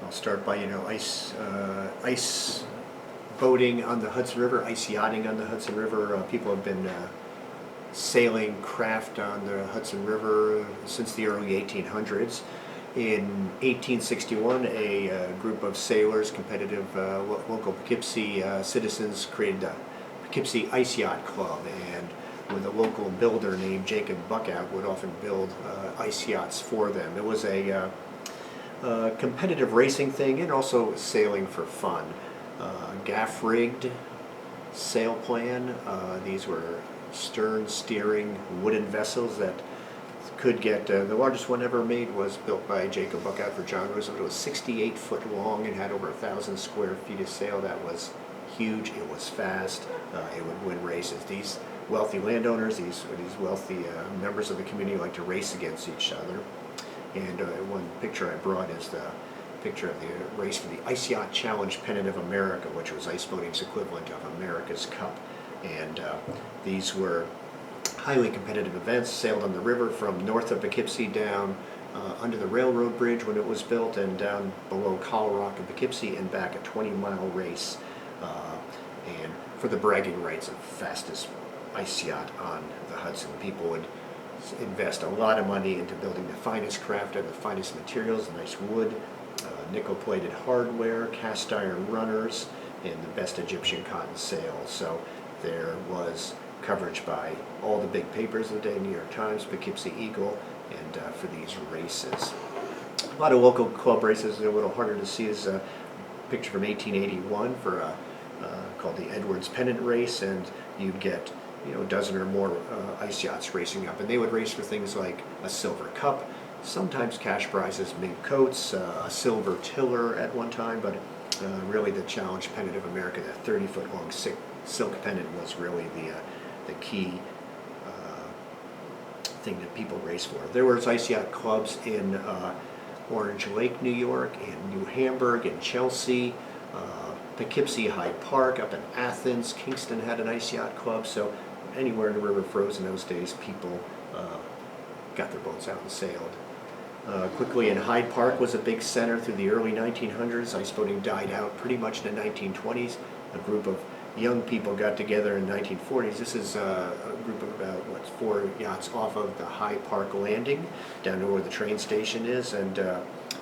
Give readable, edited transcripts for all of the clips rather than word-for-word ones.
I'll start by, ice boating on the Hudson River, ice yachting on the Hudson River. People have been sailing craft on the Hudson River since the early 1800s. In 1861, a group of sailors, competitive local Poughkeepsie citizens, created the Poughkeepsie Ice Yacht Club, and with a local builder named Jacob Buckout would often build ice yachts for them. It was a competitive racing thing and also sailing for fun. Gaff-rigged sail plan. These were stern steering wooden vessels that could get, the largest one ever made was built by Jacob Buckout for John Roosevelt. It was 68 foot long and had over 1,000 square feet of sail. That was huge. It was fast. It would win races. These wealthy landowners, these wealthy members of the community like to race against each other. And one picture I brought is the picture of the race for the Ice Yacht Challenge Pennant of America, which was ice boating's equivalent of America's Cup. And these were highly competitive events, sailed on the river from north of Poughkeepsie down under the railroad bridge when it was built, and down below Colorado Rock and Poughkeepsie and back, a 20-mile race. And for the bragging rights of fastest ice yacht on the Hudson, people would invest a lot of money into building the finest craft and the finest materials, nice wood, nickel-plated hardware, cast iron runners, and the best Egyptian cotton sails. So there was coverage by all the big papers of the day, New York Times, Poughkeepsie Eagle, and for these races. A lot of local club races. A little harder to see is a picture from 1881 for called the Edwards Pennant Race, and you'd get a dozen or more ice yachts racing up, and they would race for things like a silver cup, sometimes cash prizes, mink coats, a silver tiller at one time, but really the Challenge Pennant of America, that 30-foot long silk pennant, was really the key thing that people race for. There was ice yacht clubs in Orange Lake, New York, in New Hamburg, in Chelsea, Poughkeepsie, Hyde Park, up in Athens. Kingston had an ice yacht club. So anywhere the river froze in those days, people got their boats out and sailed. Quickly, in Hyde Park was a big center through the early 1900s. Ice boating died out pretty much in the 1920s. A group of young people got together in the 1940s. This is a group of about 4 yachts off of the Hyde Park Landing, down to where the train station is, and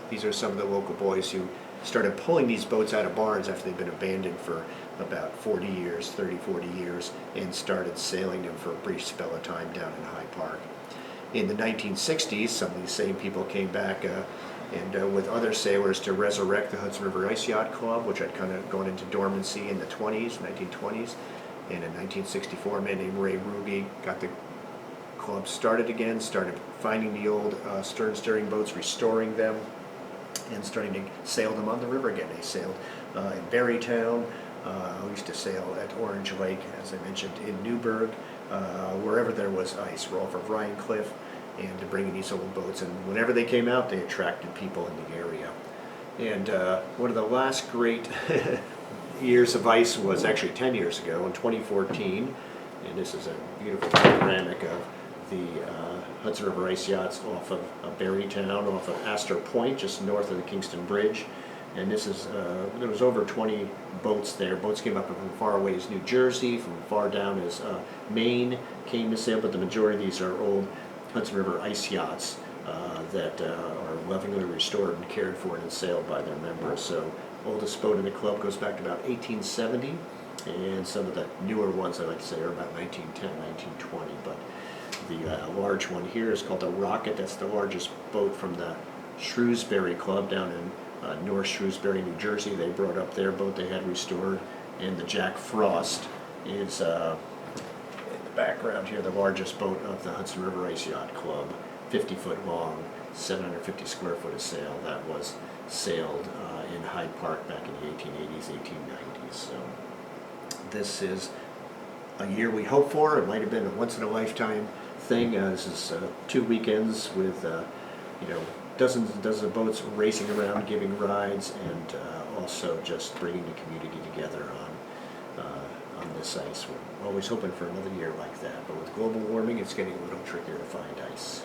these are some of the local boys who started pulling these boats out of barns after they'd been abandoned for about 40 years, 30, 40 years, and started sailing them for a brief spell of time down in Hyde Park. In the 1960s, some of these same people came back and with other sailors to resurrect the Hudson River Ice Yacht Club, which had kind of gone into dormancy in the 1920s. And in 1964, a man named Ray Ruge got the club started again, started finding the old stern steering boats, restoring them, and starting to sail them on the river again. They sailed in Barrytown. We used to sail at Orange Lake, as I mentioned, in Newburgh, wherever there was ice. We're off of Ryan Cliff, and bringing these old boats. And whenever they came out, they attracted people in the area. And one of the last great years of ice was actually 10 years ago, in 2014. And this is a beautiful panoramic of the Hudson River Ice Yachts off of Barrytown, off of Astor Point, just north of the Kingston Bridge. And this is, there was over 20 boats there. Boats came up from far away as New Jersey, from far down as Maine came to sail, but the majority of these are old Hudson River ice yachts that are lovingly restored and cared for and sailed by their members. So oldest boat in the club goes back to about 1870, and some of the newer ones, I like to say, are about 1910, 1920. But the large one here is called the Rocket. That's the largest boat from the Shrewsbury Club down in North Shrewsbury, New Jersey. They brought up their boat they had restored. And the Jack Frost is in the background here, the largest boat of the Hudson River Ice Yacht Club, 50-foot long, 750 square foot of sail. That was sailed in Hyde Park back in the 1880s, 1890s. So this is a year we hope for. It might have been a once-in-a-lifetime thing. This is 2 weekends with dozens and dozens of boats racing around, giving rides, and also just bringing the community together on this ice. We're always hoping for another year like that, but with global warming, it's getting a little trickier to find ice.